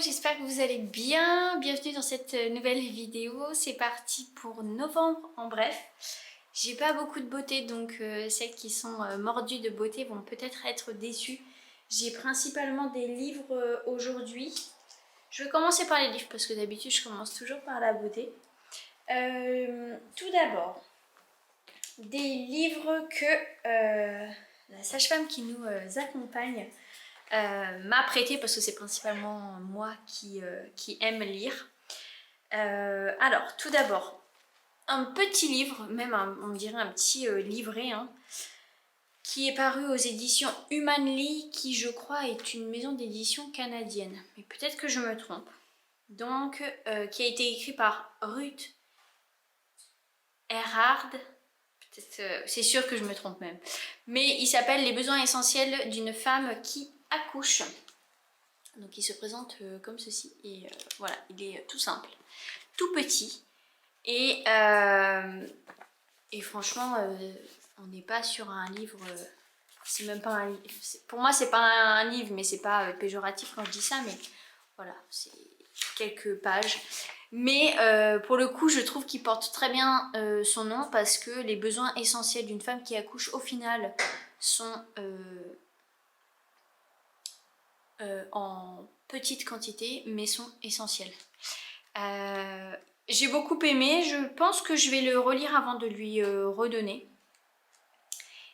j'espère que vous allez bien. Bienvenue dans cette nouvelle vidéo. C'est parti pour novembre en bref. J'ai pas beaucoup de beauté donc celles qui sont mordues de beauté vont peut-être être déçues. J'ai principalement des livres aujourd'hui. Je vais commencer par les livres parce que d'habitude je commence toujours par la beauté. Tout d'abord, des livres que la sage-femme qui nous accompagne m'a prêté parce que c'est principalement moi qui aime lire. Alors, tout d'abord, un petit livre, même on dirait un petit livret, hein, qui est paru aux éditions Humanly, qui je crois est une maison d'édition canadienne. Mais peut-être que je me trompe. Donc, qui a été écrit par Ruth Erhard. C'est sûr que je me trompe même. Mais il s'appelle Les besoins essentiels d'une femme qui accouche. Donc il se présente comme ceci et voilà, il est tout simple, tout petit et franchement on n'est pas sur un livre, c'est même pas un livre, pour moi c'est pas un livre mais c'est pas péjoratif quand je dis ça, mais voilà, c'est quelques pages. Mais pour le coup je trouve qu'il porte très bien son nom parce que les besoins essentiels d'une femme qui accouche au final sont en petite quantité mais sont essentiels. J'ai beaucoup aimé, je pense que je vais le relire avant de lui redonner.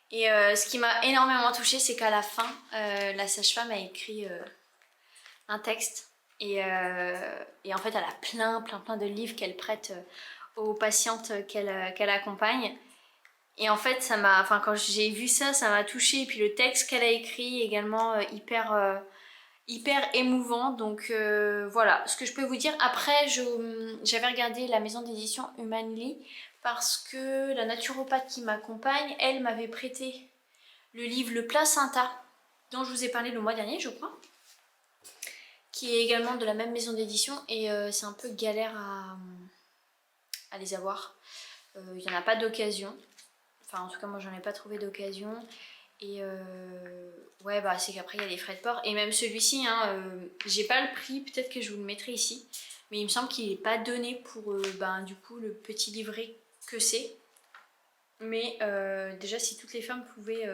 Et ce qui m'a énormément touchée, c'est qu'à la fin, la sage-femme a écrit un texte et en fait elle a plein de livres qu'elle prête aux patientes qu'elle accompagne. Et en fait ça m'a, enfin quand j'ai vu ça, ça m'a touchée. Et puis le texte qu'elle a écrit également hyper émouvant. Donc voilà ce que je peux vous dire. Après j'avais regardé la maison d'édition Humanly parce que la naturopathe qui m'accompagne, elle m'avait prêté le livre Le Placenta dont je vous ai parlé le mois dernier je crois, qui est également de la même maison d'édition et c'est un peu galère à les avoir. Il n'y en a pas d'occasion, enfin en tout cas moi j'en ai pas trouvé d'occasion. Et ouais bah c'est qu'après il y a des frais de port. Et même celui-ci, hein, j'ai pas le prix, peut-être que je vous le mettrai ici. Mais il me semble qu'il n'est pas donné pour du coup le petit livret que c'est. Mais déjà si toutes les femmes pouvaient,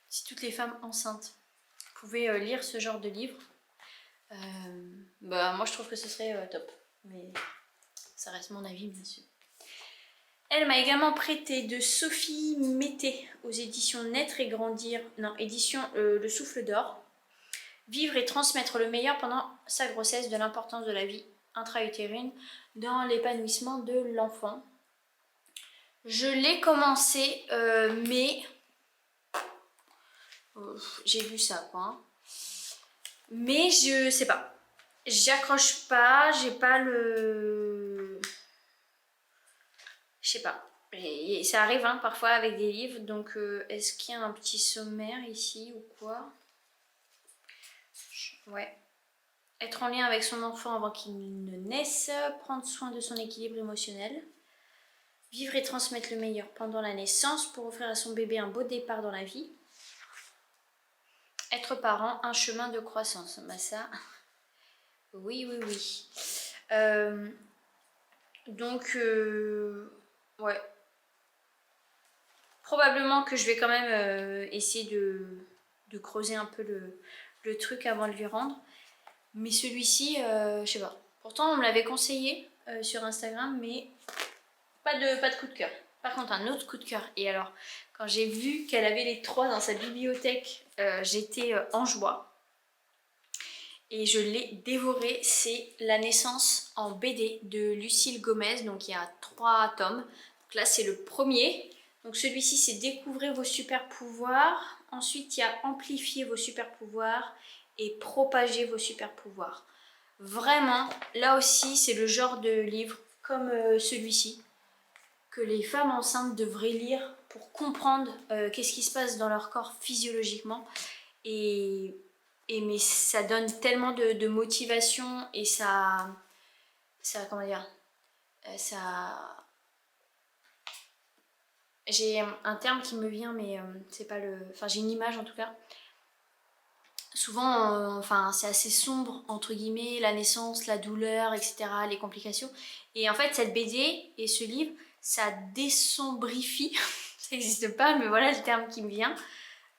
si toutes les femmes enceintes pouvaient lire ce genre de livre, bah moi je trouve que ce serait top. Mais ça reste mon avis bien sûr. Elle m'a également prêté de Sophie Mété aux éditions Naître et Grandir, non, édition Le Souffle d'Or. Vivre et transmettre le meilleur pendant sa grossesse, de l'importance de la vie intra-utérine dans l'épanouissement de l'enfant. Je l'ai commencé, mais j'ai vu ça quoi. Hein. Mais je sais pas. J'accroche pas, j'ai pas le... Je sais pas. Et ça arrive hein, parfois avec des livres, donc est-ce qu'il y a un petit sommaire ici ou quoi? Ouais. Être en lien avec son enfant avant qu'il ne naisse, prendre soin de son équilibre émotionnel, vivre et transmettre le meilleur pendant la naissance pour offrir à son bébé un beau départ dans la vie, être parent, un chemin de croissance. Bah ça, oui. Donc, ouais. Probablement que je vais quand même essayer de creuser un peu le truc avant de lui rendre. Mais celui-ci, je sais pas. Pourtant, on me l'avait conseillé sur Instagram, mais pas de coup de cœur. Par contre, un autre coup de cœur. Et alors, quand j'ai vu qu'elle avait les 3 dans sa bibliothèque, j'étais en joie. Et je l'ai dévoré. C'est La naissance en BD de Lucille Gomez. Donc, il y a 3 tomes. Donc là, c'est le premier. Donc celui-ci, c'est Découvrez vos super pouvoirs. Ensuite, il y a Amplifier vos super pouvoirs et Propager vos super pouvoirs. Vraiment, là aussi, c'est le genre de livre comme celui-ci que les femmes enceintes devraient lire pour comprendre qu'est-ce qui se passe dans leur corps physiologiquement. Mais ça donne tellement de motivation et ça comment dire, ça... J'ai un terme qui me vient, mais c'est pas le... Enfin, j'ai une image en tout cas. souvent, enfin, c'est assez sombre, entre guillemets, la naissance, la douleur, etc., les complications. Et en fait, cette BD et ce livre, ça désombrifie, ça n'existe pas, mais voilà le terme qui me vient,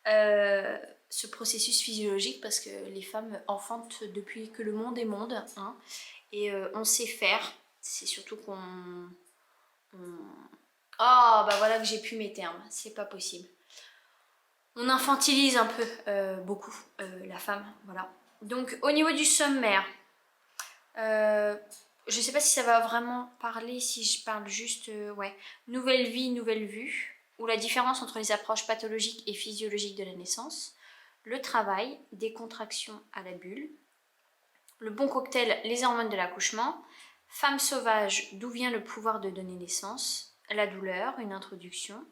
ce processus physiologique, parce que les femmes enfantent depuis que le monde est monde, hein, et on sait faire. C'est surtout qu'on... Oh, bah voilà que j'ai plus mes termes, c'est pas possible. On infantilise un peu, beaucoup, la femme, voilà. Donc au niveau du sommaire, je sais pas si ça va vraiment parler, si je parle juste, ouais, nouvelle vie, nouvelle vue, ou la différence entre les approches pathologiques et physiologiques de la naissance, le travail, des contractions à la bulle, le bon cocktail, les hormones de l'accouchement, femme sauvage, d'où vient le pouvoir de donner naissance, la douleur, une introduction,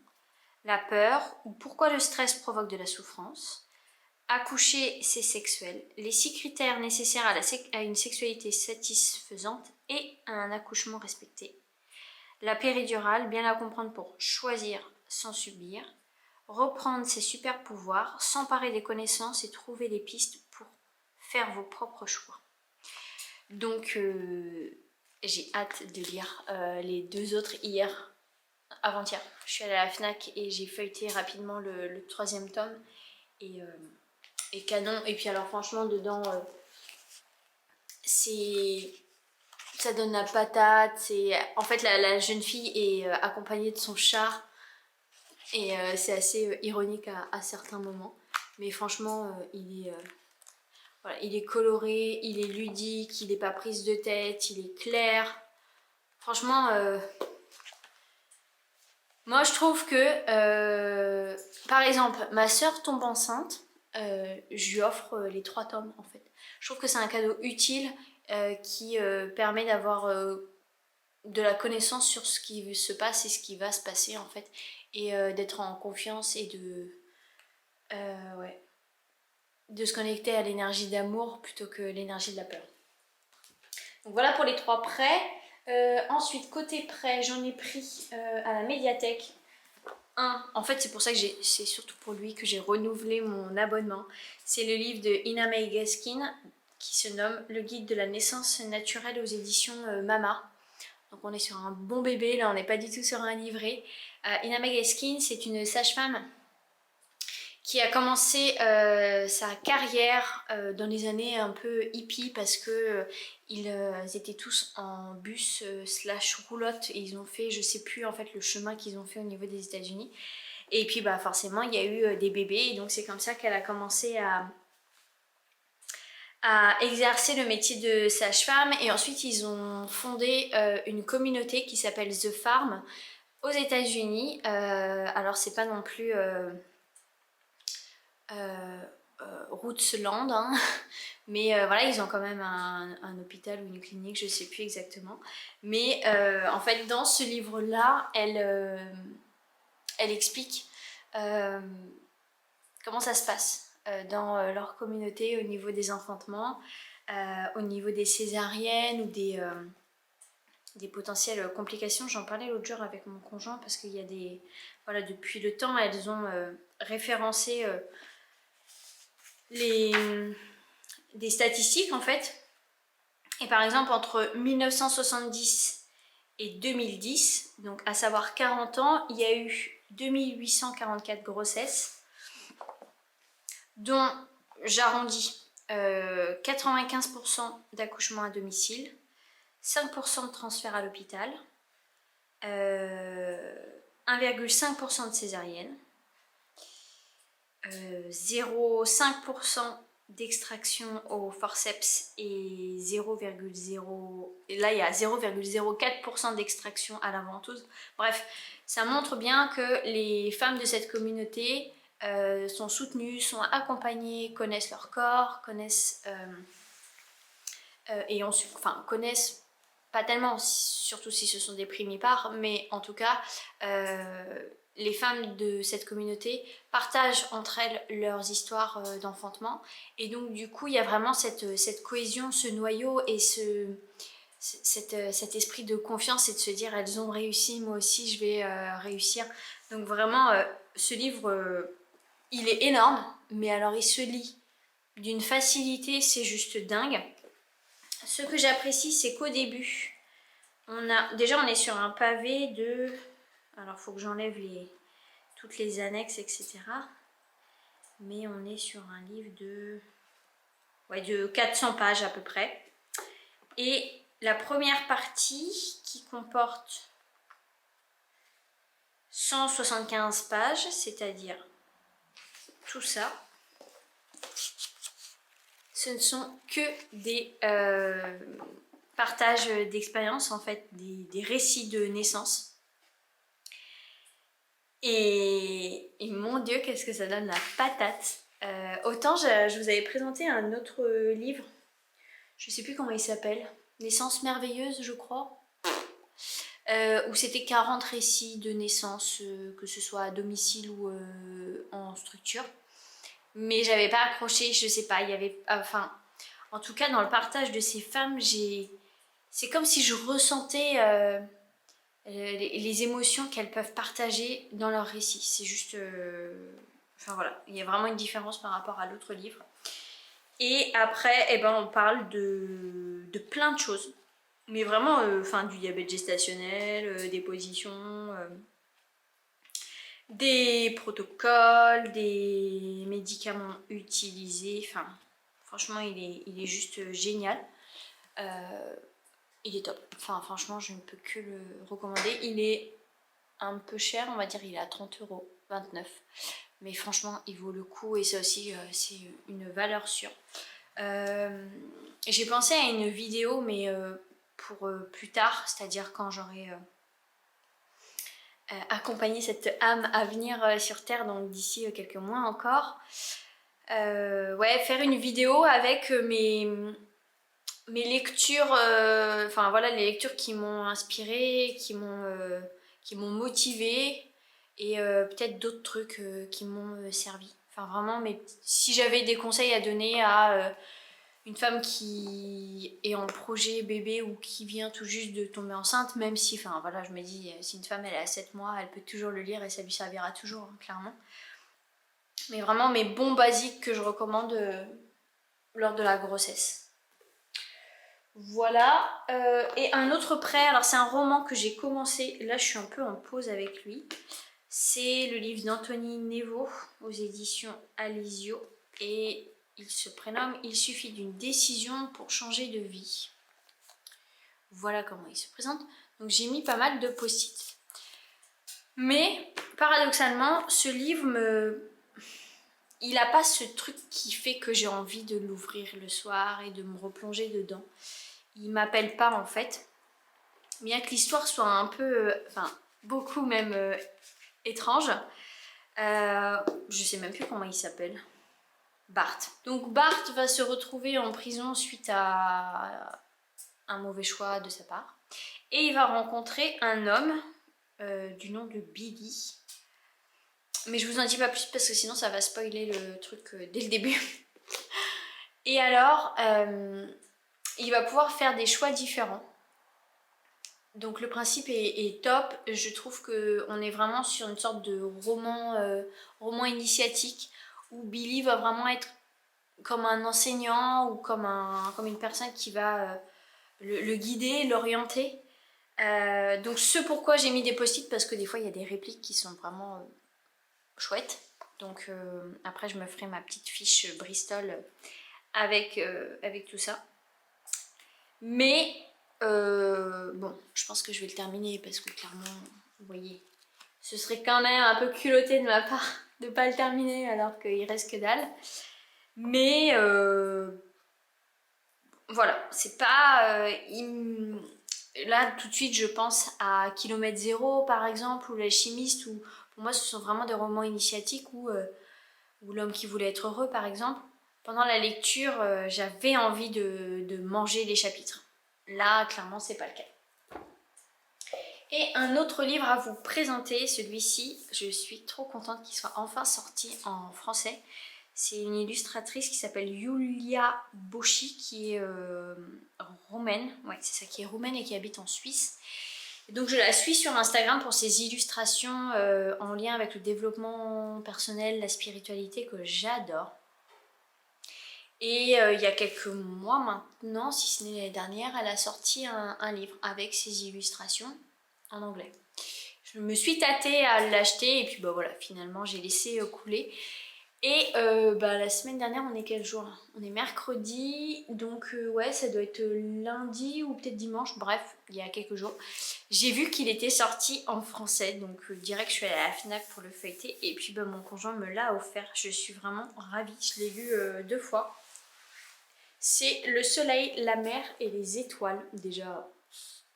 la peur ou pourquoi le stress provoque de la souffrance, accoucher c'est sexuel, les 6 critères nécessaires à une sexualité satisfaisante et à un accouchement respecté, la péridurale, bien la comprendre pour choisir sans subir, reprendre ses super pouvoirs, s'emparer des connaissances et trouver les pistes pour faire vos propres choix. Donc j'ai hâte de lire les 2 autres hier, avant-hier. Je suis allée à la FNAC et j'ai feuilleté rapidement le 3e tome et canon. Et puis alors franchement dedans ça donne la patate. En fait la jeune fille est accompagnée de son chat et c'est assez ironique à certains moments. Mais franchement voilà, il est coloré, il est ludique, il n'est pas prise de tête, il est clair. Franchement, moi je trouve que, par exemple, ma soeur tombe enceinte, je lui offre les 3 tomes en fait. Je trouve que c'est un cadeau utile qui permet d'avoir de la connaissance sur ce qui se passe et ce qui va se passer en fait. Et d'être en confiance et ouais, de se connecter à l'énergie d'amour plutôt que l'énergie de la peur. Donc voilà pour les 3 prêts. Ensuite, côté prêt, j'en ai pris à la médiathèque un. En fait, c'est pour ça que c'est surtout pour lui que j'ai renouvelé mon abonnement. C'est le livre de Ina May Gaskin qui se nomme Le guide de la naissance naturelle aux éditions Mama. Donc on est sur un bon bébé, là on n'est pas du tout sur un livret. Ina May Gaskin, c'est une sage-femme qui a commencé sa carrière dans les années un peu hippie parce que ils étaient tous en bus slash roulotte et ils ont fait, je sais plus en fait le chemin qu'ils ont fait au niveau des États-Unis. Et puis bah forcément il y a eu des bébés et donc c'est comme ça qu'elle a commencé à exercer le métier de sage-femme. Et ensuite ils ont fondé une communauté qui s'appelle The Farm aux États-Unis. Alors c'est pas non plus Rootsland, hein. Mais voilà, ils ont quand même un hôpital ou une clinique, je sais plus exactement. Mais en fait, dans ce livre-là, elle explique comment ça se passe dans leur communauté au niveau des enfantements, au niveau des césariennes ou des potentielles complications. J'en parlais l'autre jour avec mon conjoint parce qu'il y a des... Voilà, depuis le temps, elles ont référencé des statistiques en fait. Et par exemple entre 1970 et 2010, donc à savoir 40 ans, il y a eu 2844 grossesses, dont j'arrondis 95% d'accouchements à domicile, 5% de transfert à l'hôpital, 1,5% de césarienne, 0,5% d'extraction au forceps et 0,0... Et là, il y a 0,04% d'extraction à la ventouse. Bref, ça montre bien que les femmes de cette communauté sont soutenues, sont accompagnées, connaissent leur corps, connaissent... connaissent pas tellement, surtout si ce sont des primipares, mais en tout cas... les femmes de cette communauté partagent entre elles leurs histoires d'enfantement et donc du coup il y a vraiment cette cohésion, ce noyau et cet esprit de confiance et de se dire elles ont réussi, moi aussi je vais réussir. Donc vraiment ce livre il est énorme mais alors il se lit d'une facilité, c'est juste dingue. Ce que j'apprécie, c'est qu'au début, déjà on est sur un pavé de... Alors il faut que j'enlève toutes les annexes, etc. Mais on est sur un livre de 400 pages à peu près. Et la première partie qui comporte 175 pages, c'est-à-dire tout ça, ce ne sont que des partages d'expériences, en fait, des récits de naissance. Et mon Dieu, qu'est-ce que ça donne la patate. Autant je vous avais présenté un autre livre, je sais plus comment il s'appelle, Naissance merveilleuse, je crois, où c'était 40 récits de naissance, que ce soit à domicile ou en structure. Mais j'avais pas accroché, je sais pas, il y avait... Enfin, en tout cas, dans le partage de ces femmes, c'est comme si je ressentais les émotions qu'elles peuvent partager dans leurs récits. C'est juste... Enfin voilà, il y a vraiment une différence par rapport à l'autre livre. Et après, eh ben, on parle de plein de choses. Mais vraiment, du diabète gestationnel, des positions, des protocoles, des médicaments utilisés. Enfin, franchement, il est juste génial. Il est top. Enfin, franchement, je ne peux que le recommander. Il est un peu cher, on va dire, il est à 30 €, 29. Mais franchement, il vaut le coup et ça aussi, c'est une valeur sûre. J'ai pensé à une vidéo, mais pour plus tard, c'est-à-dire quand j'aurai accompagné cette âme à venir sur Terre, donc d'ici quelques mois encore. Ouais, faire une vidéo avec mes lectures, enfin voilà, les lectures qui m'ont inspirée, qui m'ont motivée, et peut-être d'autres trucs qui m'ont servi. Enfin vraiment, mais si j'avais des conseils à donner à une femme qui est en projet bébé ou qui vient tout juste de tomber enceinte, même si, enfin voilà, je me dis, si une femme elle est à 7 mois, elle peut toujours le lire et ça lui servira toujours, hein, clairement. Mais vraiment mes bons basiques que je recommande lors de la grossesse. Voilà. Et un autre prêt, alors c'est un roman que j'ai commencé, là je suis un peu en pause avec lui. C'est le livre d'Anthony Nevo aux éditions Alizio et il se prénomme « Il suffit d'une décision pour changer de vie ». Voilà comment il se présente. Donc j'ai mis pas mal de post-it. Mais paradoxalement, ce livre il n'a pas ce truc qui fait que j'ai envie de l'ouvrir le soir et de me replonger dedans. Il m'appelle pas en fait. Bien que l'histoire soit un peu, beaucoup même étrange. Je sais même plus comment il s'appelle. Bart. Donc Bart va se retrouver en prison suite à un mauvais choix de sa part. Et il va rencontrer un homme du nom de Billy. Mais je vous en dis pas plus parce que sinon ça va spoiler le truc dès le début. Et alors, il va pouvoir faire des choix différents. Donc le principe est top. Je trouve qu'on est vraiment sur une sorte de roman initiatique où Billy va vraiment être comme un enseignant ou comme une personne qui va le guider, l'orienter. Donc ce pourquoi j'ai mis des post-it, parce que des fois il y a des répliques qui sont vraiment chouettes. Donc après je me ferai ma petite fiche Bristol avec tout ça. Mais bon, je pense que je vais le terminer parce que clairement, vous voyez, ce serait quand même un peu culotté de ma part de ne pas le terminer alors qu'il reste que dalle. Mais voilà, c'est pas... Là, tout de suite, je pense à Kilomètre Zéro, par exemple, ou Les Chimistes, où pour moi, ce sont vraiment des romans initiatiques, ou L'homme qui voulait être heureux, par exemple. Pendant la lecture, j'avais envie de manger les chapitres. Là, clairement, c'est pas le cas. Et un autre livre à vous présenter, celui-ci, je suis trop contente qu'il soit enfin sorti en français. C'est une illustratrice qui s'appelle Yulia Boschi, qui est roumaine. Ouais, c'est ça, qui est roumaine et qui habite en Suisse. Et donc je la suis sur Instagram pour ses illustrations en lien avec le développement personnel, la spiritualité, que j'adore. Et il y a quelques mois maintenant, si ce n'est l'année dernière, elle a sorti un livre avec ses illustrations en anglais. Je me suis tâtée à l'acheter et puis bah voilà, finalement j'ai laissé couler. Et la semaine dernière, on est quel jour là? On est mercredi, donc ouais, ça doit être lundi ou peut-être dimanche, bref, il y a quelques jours. J'ai vu qu'il était sorti en français, donc direct je suis allée à la FNAC pour le feuilleter et puis bah, mon conjoint me l'a offert. Je suis vraiment ravie, je l'ai lu 2 fois. C'est Le soleil, la mer et les étoiles. Déjà,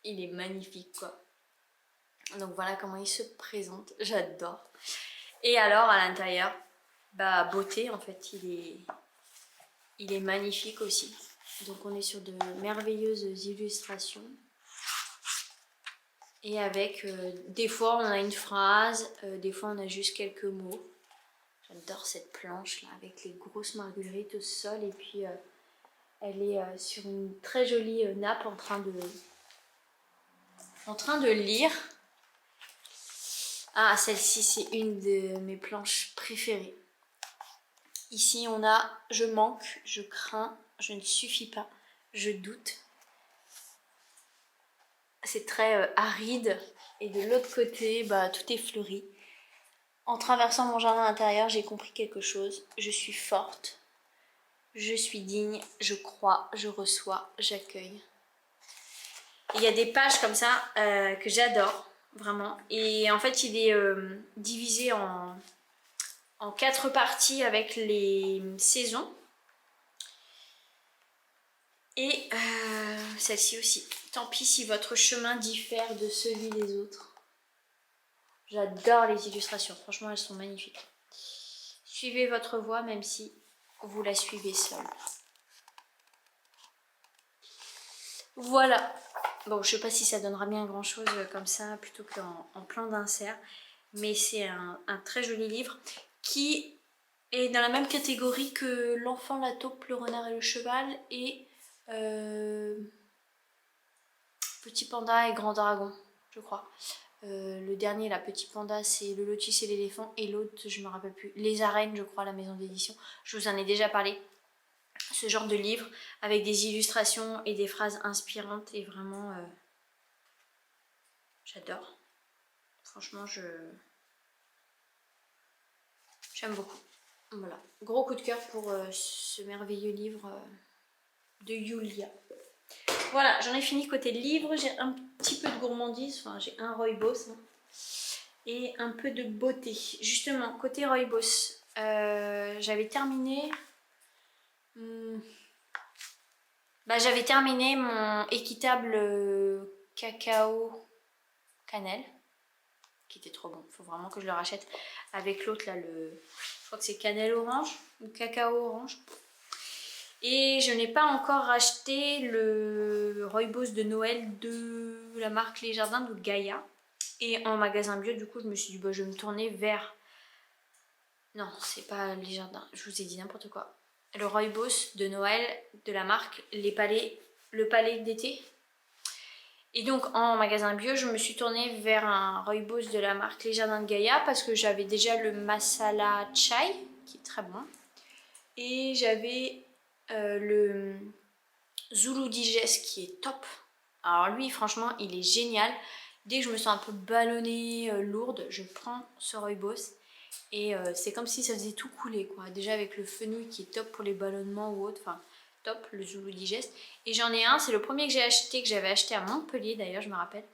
il est magnifique quoi. Donc voilà comment il se présente, j'adore. Et alors à l'intérieur, bah beauté en fait, il est magnifique aussi. Donc on est sur de merveilleuses illustrations. Et avec, des fois on a une phrase, des fois on a juste quelques mots. J'adore cette planche là avec les grosses marguerites au sol et puis elle est sur une très jolie nappe en train de lire. Ah, celle-ci c'est une de mes planches préférées. Ici on a je manque, je crains, je ne suffis pas, je doute. C'est très aride et de l'autre côté bah, tout est fleuri. En traversant mon jardin intérieur, j'ai compris quelque chose. Je suis forte, je suis digne, je crois, je reçois, j'accueille. Il y a des pages comme ça que j'adore, vraiment. Et en fait, il est divisé en 4 parties avec les saisons. Et celle-ci aussi. Tant pis si votre chemin diffère de celui des autres. J'adore les illustrations, franchement elles sont magnifiques. Suivez votre voie même si vous la suivez seule. Voilà. Bon, je sais pas si ça donnera bien grand chose comme ça plutôt qu'en plein d'inserts. Mais c'est un très joli livre qui est dans la même catégorie que L'enfant, la taupe, le renard et le cheval et Petit panda et grand dragon, je crois. Le dernier, la Petit Panda, c'est Le Lotus et l'éléphant. Et l'autre, je me rappelle plus. Les arènes, je crois, la maison d'édition. Je vous en ai déjà parlé. Ce genre de livre avec des illustrations et des phrases inspirantes. Et vraiment, j'adore. Franchement, j'aime beaucoup. Voilà. Gros coup de cœur pour ce merveilleux livre de Yulia. Voilà, j'en ai fini côté livre. J'ai un petit peu de gourmandise. Enfin, j'ai un rooibos. Hein. Et un peu de beauté. Justement, côté rooibos, j'avais terminé... j'avais terminé mon équitable cacao cannelle, qui était trop bon. Il faut vraiment que je le rachète avec l'autre là, je crois que c'est cannelle orange ou cacao orange. Et je n'ai pas encore racheté le rooibos de Noël de la marque Les Jardins de Gaïa. Et en magasin bio, du coup, je me suis dit, bah, je vais me tourner vers... Non, c'est pas Les Jardins, je vous ai dit n'importe quoi. Le rooibos de Noël de la marque Le Palais d'été. Et donc en magasin bio, je me suis tournée vers un rooibos de la marque Les Jardins de Gaïa parce que j'avais déjà le masala chai qui est très bon. Et j'avais le Zulu Digest qui est top. Alors lui franchement il est génial. Dès que je me sens un peu ballonnée, lourde, je prends ce rooibos. Et c'est comme si ça faisait tout couler quoi. Déjà avec le fenouil qui est top pour les ballonnements ou autre. Enfin top, le Zulu Digest. Et j'en ai un, c'est le premier que j'ai acheté, que j'avais acheté à Montpellier d'ailleurs, je me rappelle.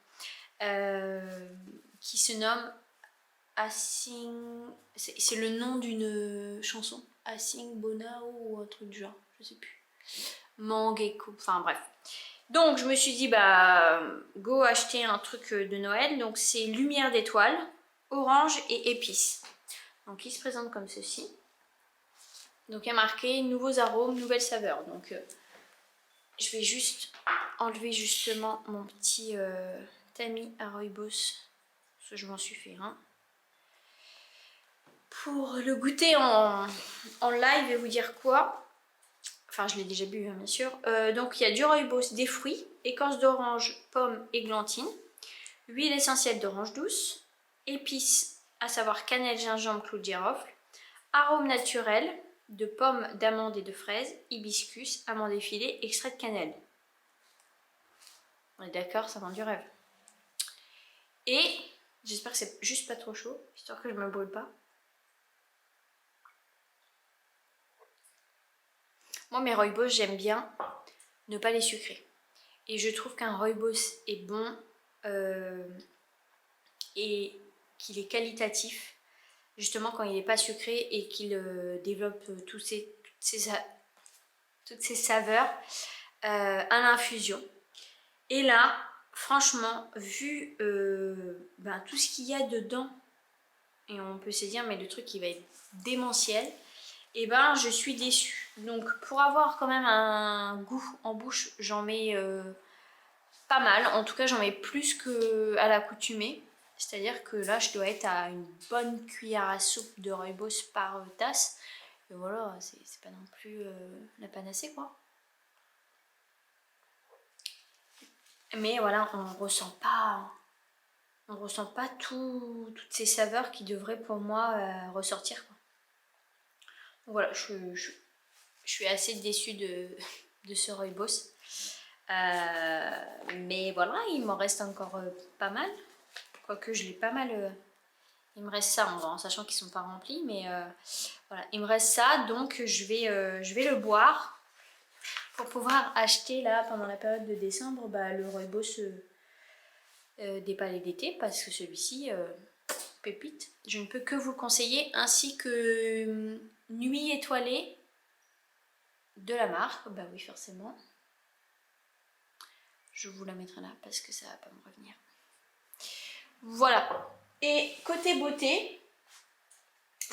Qui se nomme Asing... C'est le nom d'une chanson. Asing Bonao ou un truc du genre, je sais plus. Mangeko, enfin bref. Donc je me suis dit bah go acheter un truc de Noël. Donc c'est lumière d'étoile, orange et épices. Donc il se présente comme ceci. Donc il y a marqué nouveaux arômes, nouvelles saveurs. Donc je vais juste enlever justement mon petit tamis à rooibos. Parce que je m'en suis fait un. Pour le goûter en live et vous dire quoi. Enfin je l'ai déjà bu hein, bien sûr. Donc il y a du rooibos, des fruits, écorce d'orange, pomme, églantine, huile essentielle d'orange douce, épices, à savoir cannelle, gingembre, clou de girofle, arôme naturel, de pommes, d'amandes et de fraises, hibiscus, amandes effilées, extrait de cannelle. On est d'accord, ça vend du rêve. Et j'espère que c'est juste pas trop chaud, histoire que je me brûle pas. Moi, mes rooibos, j'aime bien ne pas les sucrer. Et je trouve qu'un rooibos est bon et qu'il est qualitatif, justement quand il n'est pas sucré et qu'il développe toutes ces saveurs à l'infusion. Et là, franchement, vu tout ce qu'il y a dedans, et on peut se dire, mais le truc qui va être démentiel, et ben je suis déçue. Donc pour avoir quand même un goût en bouche, j'en mets pas mal. En tout cas, j'en mets plus qu'à l'accoutumée. C'est-à-dire que là, je dois être à une bonne cuillère à soupe de rooibos par tasse. Et voilà, c'est pas non plus la panacée, quoi. Mais voilà, on ressent pas toutes ces saveurs qui devraient pour moi ressortir, quoi. Donc voilà, je suis assez déçue de ce rooibos. Mais voilà, il m'en reste encore pas mal. Quoique je l'ai pas mal... il me reste ça en sachant qu'ils sont pas remplis. Mais voilà, il me reste ça. Donc je vais le boire. Pour pouvoir acheter là, pendant la période de décembre, le rooibos des palais d'été. Parce que celui-ci, pépite. Je ne peux que vous le conseiller. Ainsi que Nuit étoilée de la marque. Bah oui, forcément. Je vous la mettrai là parce que ça va pas me revenir. Voilà. Et côté beauté,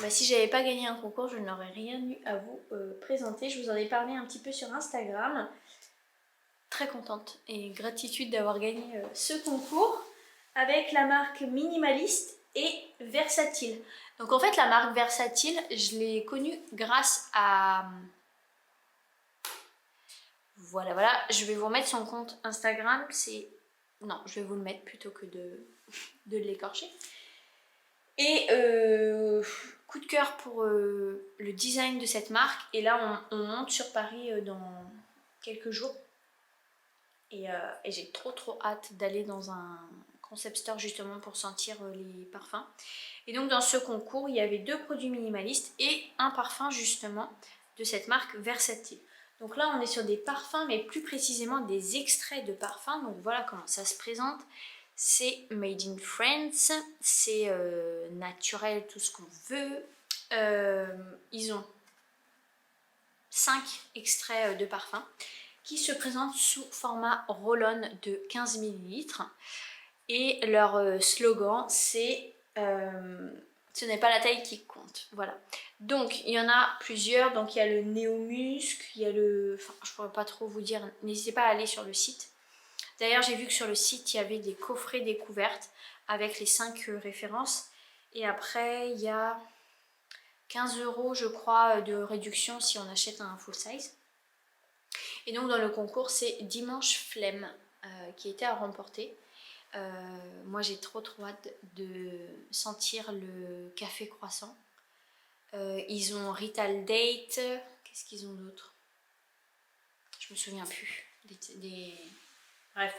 si j'avais pas gagné un concours, je n'aurais rien eu à vous présenter. Je vous en ai parlé un petit peu sur Instagram. Très contente et gratitude d'avoir gagné ce concours avec la marque Minimaliste et Versatile. Donc en fait, la marque Versatile, je l'ai connue grâce à... Voilà, je vais vous remettre son compte Instagram. Non, je vais vous le mettre plutôt que de l'écorcher. Et coup de cœur pour le design de cette marque. Et là, on monte sur Paris dans quelques jours. Et j'ai trop hâte d'aller dans un concept store justement pour sentir les parfums. Et donc dans ce concours, il y avait 2 produits minimalistes et un parfum justement de cette marque Versatile. Donc là, on est sur des parfums, mais plus précisément des extraits de parfums. Donc voilà comment ça se présente. C'est made in France, c'est naturel, tout ce qu'on veut. Ils ont 5 extraits de parfums qui se présentent sous format roll-on de 15 ml. Et leur slogan, c'est ce n'est pas la taille qui compte. Voilà. Donc, il y en a plusieurs. Donc, il y a le Néomusc, il y a le... Enfin, je pourrais pas trop vous dire. N'hésitez pas à aller sur le site. D'ailleurs, j'ai vu que sur le site, il y avait des coffrets découvertes avec les 5 références. Et après, il y a 15 € je crois de réduction si on achète un full size. Et donc dans le concours, c'est Dimanche Flemme qui était à remporter. Moi j'ai trop hâte de sentir le café croissant. Ils ont Rital Date. Qu'est-ce qu'ils ont d'autre? Je me souviens plus. Bref,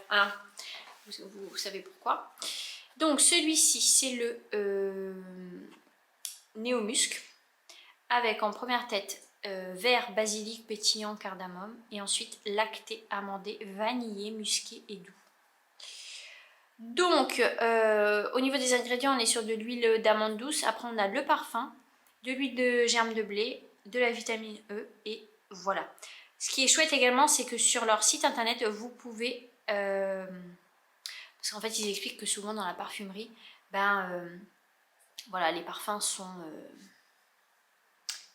vous savez pourquoi. Donc celui-ci, c'est le Néomusc, avec en première tête vert, basilic, pétillant, cardamome, et ensuite lacté, amandé, vanillé, musqué et doux. Donc au niveau des ingrédients, on est sur de l'huile d'amande douce. Après on a le parfum, de l'huile de germe de blé, de la vitamine E, et voilà. Ce qui est chouette également, c'est que sur leur site internet, vous pouvez... parce qu'en fait, ils expliquent que souvent dans la parfumerie, voilà, les parfums sont...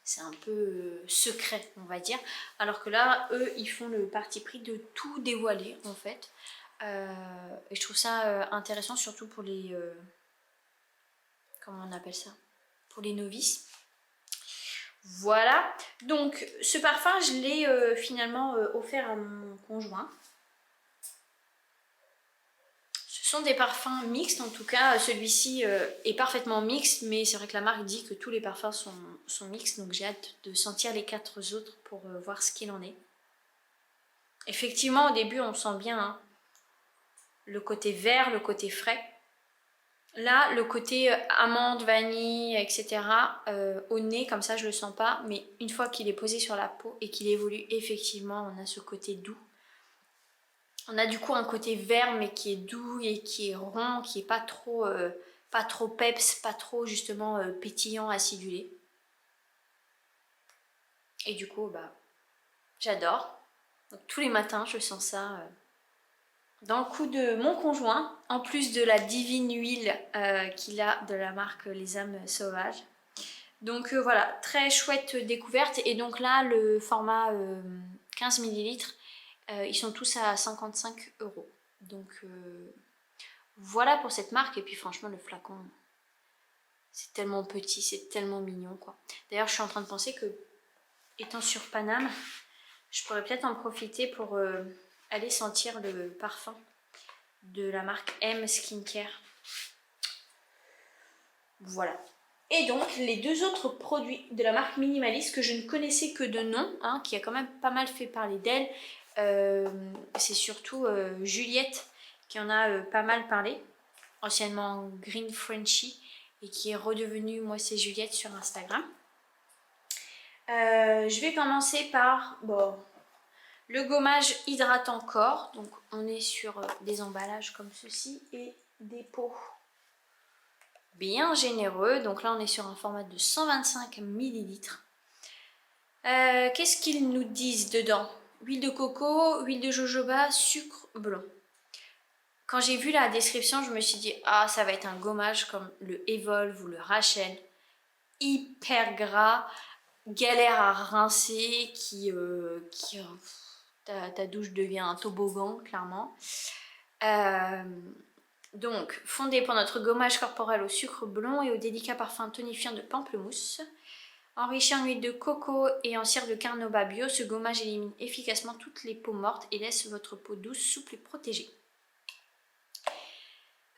c'est un peu secret, on va dire. Alors que là, eux, ils font le parti pris de tout dévoiler, en fait. Et je trouve ça intéressant, surtout pour les... comment on appelle ça? Pour les novices. Voilà. Donc, ce parfum, je l'ai finalement offert à mon conjoint. Ce sont des parfums mixtes, en tout cas celui-ci est parfaitement mixte, mais c'est vrai que la marque dit que tous les parfums sont mixtes, donc j'ai hâte de sentir les 4 autres pour voir ce qu'il en est. Effectivement, au début on sent bien hein, le côté vert, le côté frais. Là, le côté amande, vanille, etc. Au nez, comme ça je le sens pas, mais une fois qu'il est posé sur la peau et qu'il évolue, effectivement on a ce côté doux. On a du coup un côté vert mais qui est doux et qui est rond, qui est pas trop peps, pas trop justement pétillant, acidulé. Et du coup bah j'adore. Donc tous les matins je sens ça dans le cou de mon conjoint, en plus de la divine huile qu'il a de la marque Les Âmes Sauvages. Donc voilà, très chouette découverte. Et donc là le format 15 ml, ils sont tous à 55 €. Donc voilà pour cette marque. Et puis franchement le flacon, c'est tellement petit, c'est tellement mignon quoi. D'ailleurs je suis en train de penser que, étant sur Paname, je pourrais peut-être en profiter pour aller sentir le parfum de la marque M Skincare. Voilà. Et donc les 2 autres produits de la marque Minimalist que je ne connaissais que de nom, hein, qui a quand même pas mal fait parler d'elle, c'est surtout Juliette qui en a pas mal parlé, anciennement Green Frenchy, et qui est redevenue Moi c'est Juliette sur Instagram. Je vais commencer par le gommage hydratant corps. Donc on est sur des emballages comme ceci et des pots bien généreux. Donc là on est sur un format de 125 ml. Qu'est-ce qu'ils nous disent dedans? Huile de coco, huile de jojoba, sucre blanc. Quand j'ai vu la description, je me suis dit ah ça va être un gommage comme le Evolve ou le Rachel, hyper gras, galère à rincer, ta douche devient un toboggan clairement. Donc fondé pour notre gommage corporel au sucre blond et au délicat parfum tonifiant de pamplemousse. Enrichi en huile de coco et en cire de carnauba bio, ce gommage élimine efficacement toutes les peaux mortes et laisse votre peau douce, souple et protégée.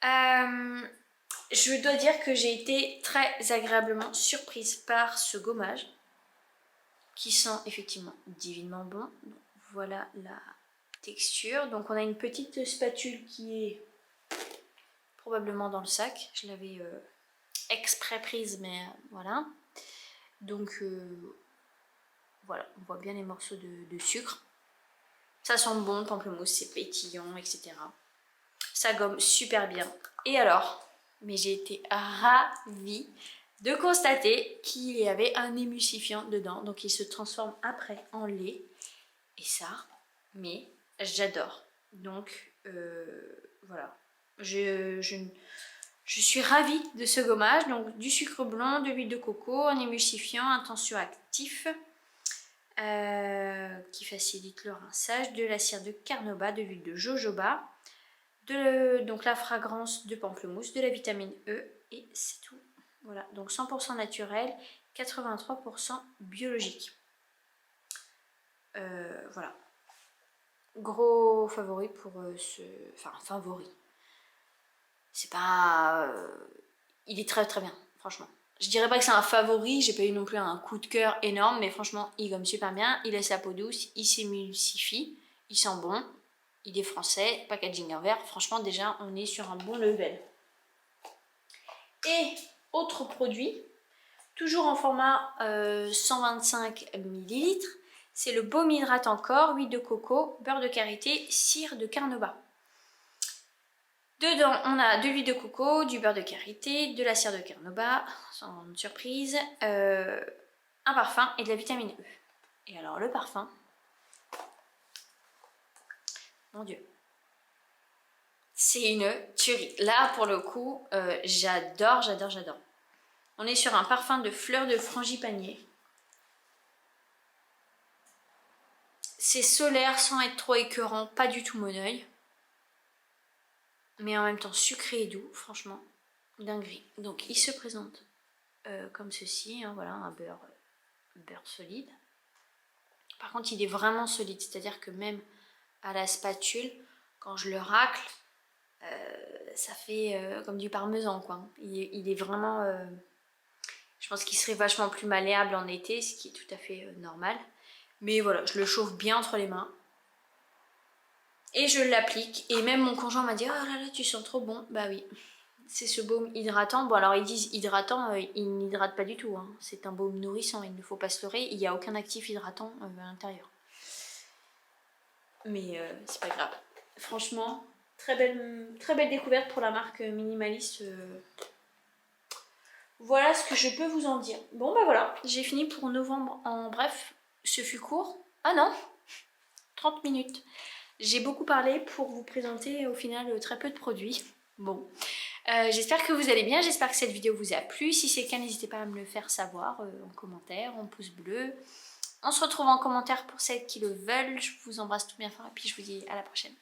Je dois dire que j'ai été très agréablement surprise par ce gommage qui sent effectivement divinement bon. Donc, voilà la texture. Donc on a une petite spatule qui est probablement dans le sac. Je l'avais exprès prise, mais voilà. Donc voilà, on voit bien les morceaux de sucre. Ça sent bon, le pamplemousse, c'est pétillant, etc. Ça gomme super bien. Et alors, mais j'ai été ravie de constater qu'il y avait un émulsifiant dedans. Donc il se transforme après en lait. Et ça, mais j'adore. Donc voilà. Je suis ravie de ce gommage. Donc du sucre blanc, de l'huile de coco, un émulsifiant, un tensioactif qui facilite le rinçage, de la cire de carnauba, de l'huile de jojoba, donc la fragrance de pamplemousse, de la vitamine E et c'est tout. Voilà, donc 100% naturel, 83% biologique. Voilà. Gros favori pour Enfin, favori. C'est pas... Il est très très bien, franchement. Je dirais pas que c'est un favori, j'ai pas eu non plus un coup de cœur énorme, mais franchement, il gomme super bien, il laisse la peau douce, il s'émulsifie, il sent bon, il est français, packaging en verre, franchement déjà on est sur un bon level. Et autre produit, toujours en format 125 ml, c'est le baume hydratant corps, huile de coco, beurre de karité, cire de carnauba. Dedans, on a de l'huile de coco, du beurre de karité, de la cire de carnauba, sans surprise, un parfum et de la vitamine E. Et alors le parfum, mon Dieu, c'est une tuerie. Là, pour le coup, j'adore, j'adore, j'adore. On est sur un parfum de fleurs de frangipanier. C'est solaire sans être trop écœurant, pas du tout mon œil. Mais en même temps sucré et doux, franchement, dinguerie. Donc il se présente comme ceci, hein, voilà, un beurre solide. Par contre il est vraiment solide, c'est à dire que même à la spatule, quand je le racle, ça fait comme du parmesan quoi. Il est vraiment... je pense qu'il serait vachement plus malléable en été, ce qui est tout à fait normal. Mais voilà, je le chauffe bien entre les mains. Et je l'applique. Et même mon conjoint m'a dit, oh là là, tu sens trop bon. Bah oui, c'est ce baume hydratant. Bon alors ils disent hydratant, il n'hydrate pas du tout. Hein. C'est un baume nourrissant, il ne faut pas se leurrer. Il n'y a aucun actif hydratant à l'intérieur. Mais c'est pas grave. Franchement, très belle découverte pour la marque minimaliste. Voilà ce que je peux vous en dire. Bon bah voilà, j'ai fini pour novembre. En bref, ce fut court. Ah non, 30 minutes. J'ai beaucoup parlé pour vous présenter au final très peu de produits. Bon, j'espère que vous allez bien, j'espère que cette vidéo vous a plu. Si c'est le cas, n'hésitez pas à me le faire savoir en commentaire, en pouce bleu. On se retrouve en commentaire pour celles qui le veulent. Je vous embrasse tout bien fort et puis je vous dis à la prochaine.